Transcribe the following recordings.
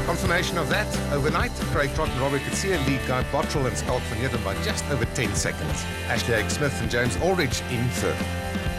Confirmation of that overnight. Craig Trott and Robert Coetzee lead Guy Bottrell and Schalk van Heerden by just over 10 seconds. Ashley Haig-Smith and James Aldridge in third.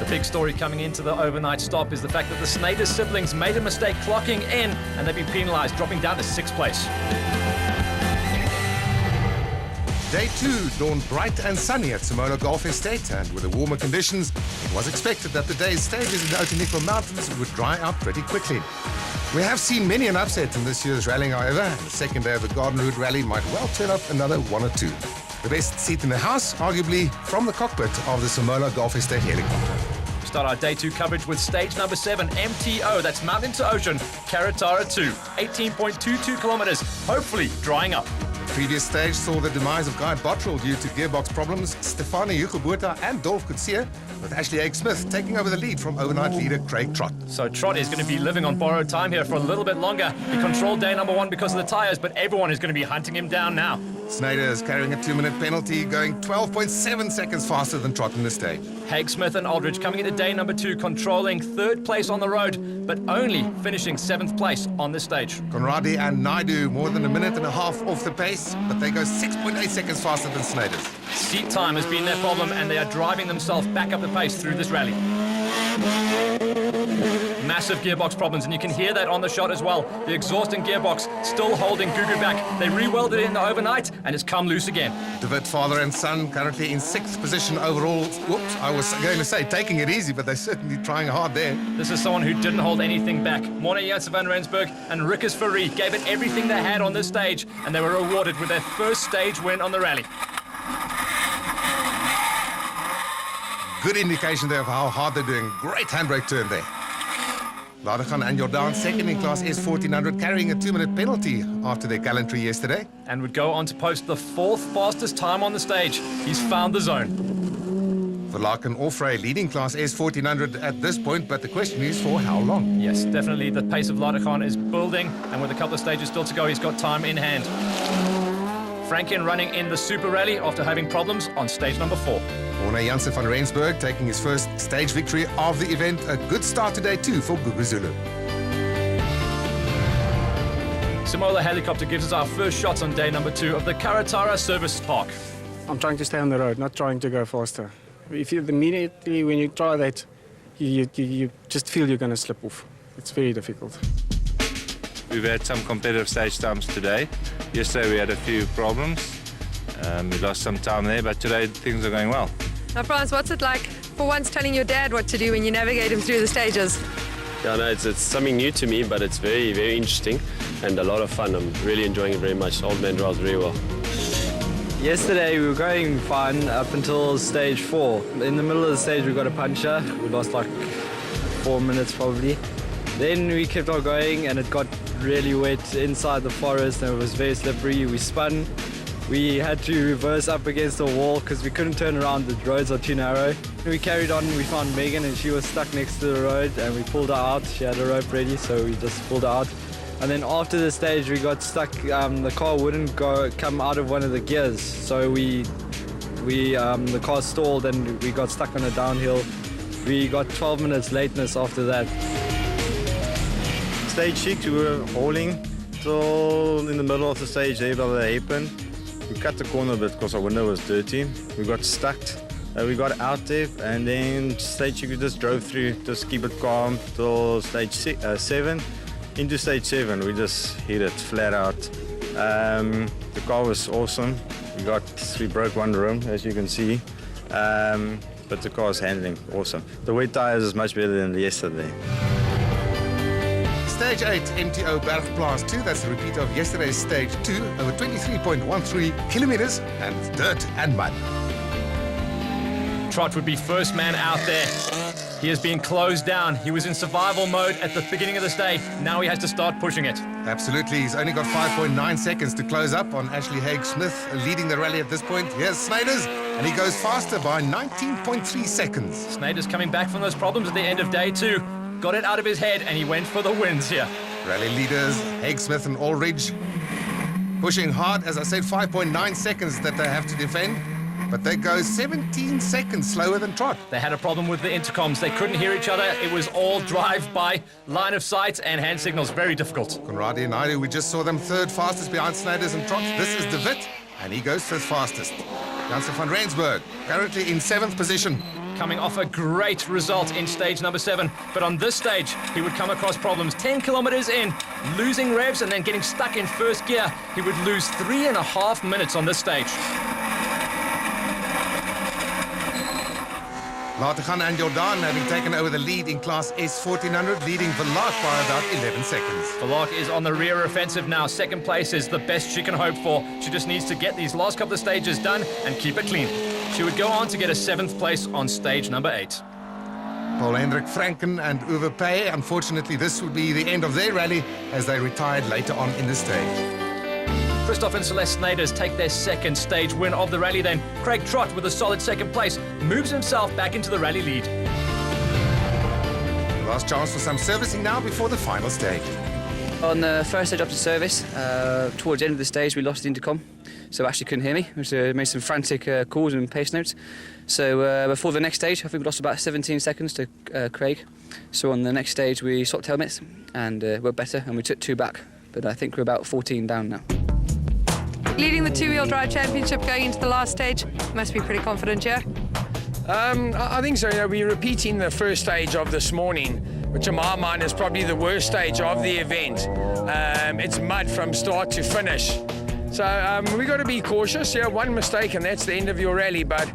The big story coming into the overnight stop is the fact that the Snyder siblings made a mistake clocking in and they've been penalised, dropping down to 6th place. Day 2 dawned bright and sunny at Simola Golf Estate, and with the warmer conditions, it was expected that the day's stages in the Outeniqua Mountains would dry out pretty quickly. We have seen many an upset in this year's rallying, however, and the second day of the Garden Route Rally might well turn up another one or two. The best seat in the house, arguably from the cockpit of the Simola Golf Estate helicopter. We start our day 2 coverage with stage number 7, MTO, that's Mountain to Ocean, Karatara 2, 18.22 kilometers, hopefully drying up. The previous stage saw the demise of Guy Bottrell due to gearbox problems, Stefanie Hugo-Botha and Dolf Coetzee, with Ashley Haig-Smith taking over the lead from overnight leader Craig Trott. So Trott is going to be living on borrowed time here for a little bit longer. He controlled day number 1 because of the tyres, but everyone is going to be hunting him down now. Snyder is carrying a 2-minute penalty, going 12.7 seconds faster than Trott in the stage. Haig-Smith and Aldridge coming into day number 2, controlling 3rd place on the road, but only finishing 7th place on this stage. Conradi and Naidu more than a minute and a half off the pace, but they go 6.8 seconds faster than Snyder's. Seat time has been their problem, and they are driving themselves back up the pace through this rally. Massive gearbox problems, and you can hear that on the shot as well. The exhaust and gearbox still holding Gugu back. They re-welded it in the overnight, and it's come loose again. DeWitt, father and son, currently in 6th position overall. Whoops, I was going to say taking it easy, but they're certainly trying hard there. This is someone who didn't hold anything back. Morne Janse van Rensburg and Rickers Fourie gave it everything they had on this stage, and they were rewarded with their first stage win on the rally. Good indication there of how hard they're doing. Great handbrake turn there. Ladegan and Jordan second in Class S 1400, carrying a 2-minute penalty after their gallantry yesterday. And would go on to post the 4th fastest time on the stage. He's found the zone. Verlaken Offray leading Class S 1400 at this point, but the question is for how long? Yes, definitely the pace of Ladegan is building, and with a couple of stages still to go, he's got time in hand. Franken running in the Super Rally after having problems on stage number 4. Morne Janse van Rensburg taking his first stage victory of the event. A good start today too for Gugu Zulu. Simola Helicopter gives us our first shots on day number 2 of the Karatara Service Park. I'm trying to stay on the road, not trying to go faster. If you immediately when you try that, you just feel you're going to slip off. It's very difficult. We've had some competitive stage times today. Yesterday we had a few problems. We lost some time there, but today things are going well. Now, Frans, what's it like for once telling your dad what to do when you navigate him through the stages? Yeah, no, it's something new to me, but it's very, very interesting and a lot of fun. I'm really enjoying it very much. Old man drives very well. Yesterday we were going fine up until stage 4. In the middle of the stage we got a puncture. We lost like 4 minutes probably. Then we kept on going and it got really wet inside the forest and it was very slippery. We spun. We had to reverse up against the wall because we couldn't turn around. The roads are too narrow. We carried on. We found Megan and she was stuck next to the road and we pulled her out. She had a rope ready, so we just pulled her out. And then after the stage we got stuck. The car wouldn't come out of one of the gears, so the car stalled and we got stuck on a downhill. We got 12 minutes lateness after that. Stage 6 we were hauling till in the middle of the stage there by the hairpin. We cut the corner a bit because our window was dirty. We got stuck. We got out there and then stage 6 we just drove through, just keep it calm till stage 7. Into stage 7 we just hit it flat out. The car was awesome. We broke one rim as you can see. But the car's handling awesome. The wet tires is much better than yesterday. Stage 8 MTO Bergplaats 2, that's a repeat of yesterday's stage 2, over 23.13 kilometers, and it's dirt and mud. Trott would be first man out there. He has been closed down. He was in survival mode at the beginning of this day. Now he has to start pushing it. Absolutely, he's only got 5.9 seconds to close up on Ashley Haig-Smith, leading the rally at this point. Here's Snyders, and he goes faster by 19.3 seconds. Snyders coming back from those problems at the end of day 2. Got it out of his head, and he went for the wins here. Rally leaders, Haig-Smith and Aldridge, pushing hard. As I said, 5.9 seconds that they have to defend. but they go 17 seconds slower than Trot. They had a problem with the intercoms. They couldn't hear each other. It was all drive-by, line of sight, and hand signals. Very difficult. Conradie and Naidu, we just saw them third fastest behind Snyders and Trot. This is De Wit, and he goes fifth fastest. Janssen van Rensburg, currently in 7th position. Coming off a great result in stage number 7, but on this stage he would come across problems. 10 kilometers in, losing revs and then getting stuck in first gear. He would lose 3.5 minutes on this stage. Lategan and Jordan having taken over the lead in Class S 1400, leading Verlaag by about 11 seconds. Verlaag is on the rear offensive now. Second place is the best she can hope for. She just needs to get these last couple of stages done and keep it clean. She would go on to get a 7th place on stage number 8. Paul-Hendrik Franken and Uwe Pay, unfortunately this would be the end of their rally as they retired later on in the stage. Christoph and Celeste Snyders take their second stage win of the rally then. Craig Trott with a solid second place moves himself back into the rally lead. Last chance for some servicing now before the final stage. On the first stage after service, towards the end of the stage we lost the intercom, so Ashley couldn't hear me, which made some frantic calls and pace notes. So before the next stage I think we lost about 17 seconds to Craig. So on the next stage we swapped helmets and we're better and we took 2 back, but I think we're about 14 down now. Leading the two-wheel drive championship going into the last stage, must be pretty confident, yeah? I think so. You know, we're repeating the first stage of this morning, which in my mind is probably the worst stage of the event. It's mud from start to finish. So we've got to be cautious. Yeah, one mistake and that's the end of your rally, but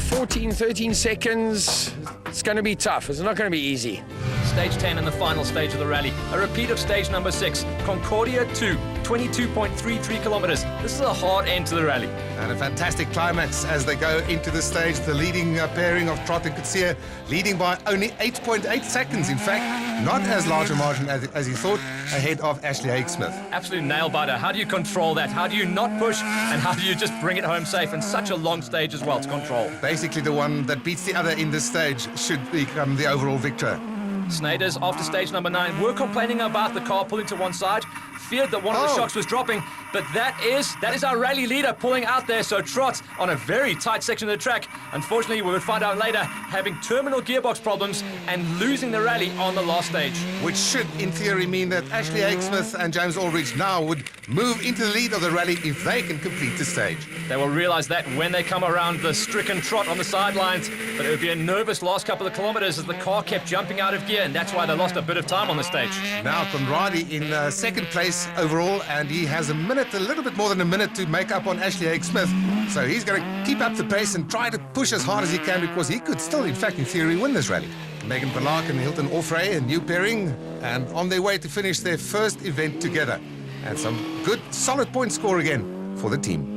14, 13 seconds, it's going to be tough. It's not going to be easy. Stage 10 and the final stage of the rally. A repeat of stage number 6, Concordia 2, 22.33 kilometers. This is a hard end to the rally. And a fantastic climax as they go into the stage. The leading pairing of Trot and Kutsia leading by only 8.8 seconds. In fact, not as large a margin as he thought, ahead of Ashley Haig-Smith. Absolute nail-biter. How do you control that? How do you not push? And how do you just bring it home safe? And such a long stage as well to control. Basically, the one that beats the other in this stage should become the overall victor. Snyders, after stage number 9, were complaining about the car pulling to one side, feared that one of the shocks was dropping, but that is our rally leader pulling out there. So Trot on a very tight section of the track, unfortunately we would find out later, having terminal gearbox problems and losing the rally on the last stage. Which should in theory mean that Ashley Haig-Smith and James Aldridge now would move into the lead of the rally if they can complete the stage. They will realize that when they come around the stricken Trot on the sidelines, but it would be a nervous last couple of kilometers as the car kept jumping out of gear, and that's why they lost a bit of time on the stage. Now Conradie in second place overall, and he has a little bit more than a minute to make up on Ashley Haig-Smith. So he's going to keep up the pace and try to push as hard as he can, because he could still, in fact, in theory, win this rally. Megan Verlaag and Hilton Offray, a new pairing, and on their way to finish their first event together. And some good, solid point score again for the team.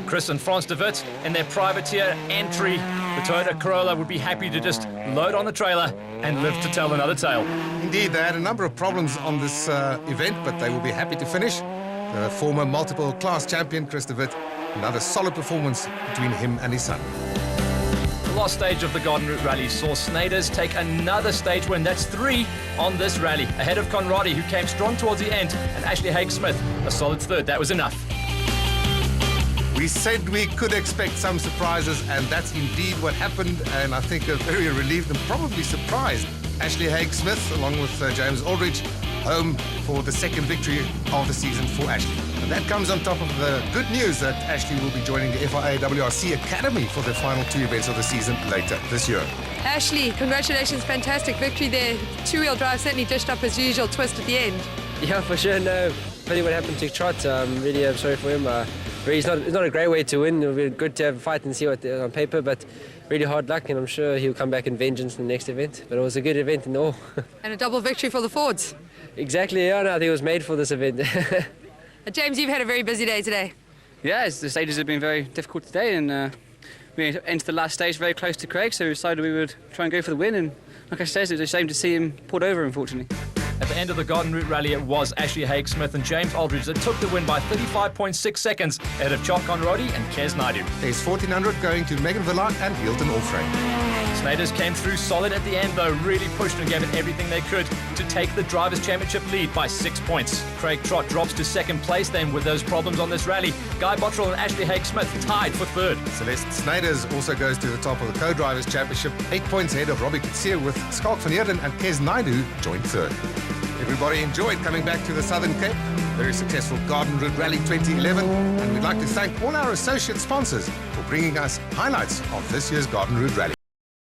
Chris and Frans de Wit in their privateer entry. The Toyota Corolla would be happy to just load on the trailer and live to tell another tale. Indeed, they had a number of problems on this event, but they will be happy to finish. The former multiple class champion, Chris de Wit, another solid performance between him and his son. The last stage of the Garden Route Rally saw Snyders take another stage win. That's 3 on this rally, ahead of Conradie, who came strong towards the end, and Ashley Haig-Smith, a solid third. That was enough. We said we could expect some surprises, and that's indeed what happened, and I think a very relieved and probably surprised Ashley Haig-Smith, along with James Aldridge, home for the second victory of the season for Ashley. And that comes on top of the good news that Ashley will be joining the FIA WRC Academy for the final 2 events of the season later this year. Ashley, congratulations, fantastic victory there. Two-wheel drive certainly dished up his usual twist at the end. Yeah, for sure. No, really what happened to Trot, really I'm sorry for him. It's not a great way to win. It would be good to have a fight and see what on paper, but really hard luck, and I'm sure he'll come back in vengeance in the next event. But it was a good event in all. And a double victory for the Fords. Exactly, yeah, no, I think it was made for this event. James, you've had a very busy day today. Yeah, the stages have been very difficult today, and we entered the last stage very close to Craig, so we decided we would try and go for the win, and like I said, it was a shame to see him pulled over, unfortunately. At the end of the Garden Route Rally, it was Ashley Haig-Smith and James Aldridge that took the win by 35.6 seconds ahead of Chok Conradi and Kes Naidu. There's 1400 going to Megan Villar and Hilton Allfrey. Snyders came through solid at the end though, really pushed and gave it everything they could to take the Drivers' Championship lead by 6 points. Craig Trott drops to second place then with those problems on this rally. Guy Bottrell and Ashley Haig-Smith tied for third. Celeste Snyders also goes to the top of the Co-Drivers' Championship, 8 points ahead of Robbie Kitsia, with Skalk van Heerden and Kes Naidu joined third. Everybody enjoyed coming back to the Southern Cape. Very successful Garden Route Rally 2011, and we'd like to thank all our associate sponsors for bringing us highlights of this year's Garden Route Rally.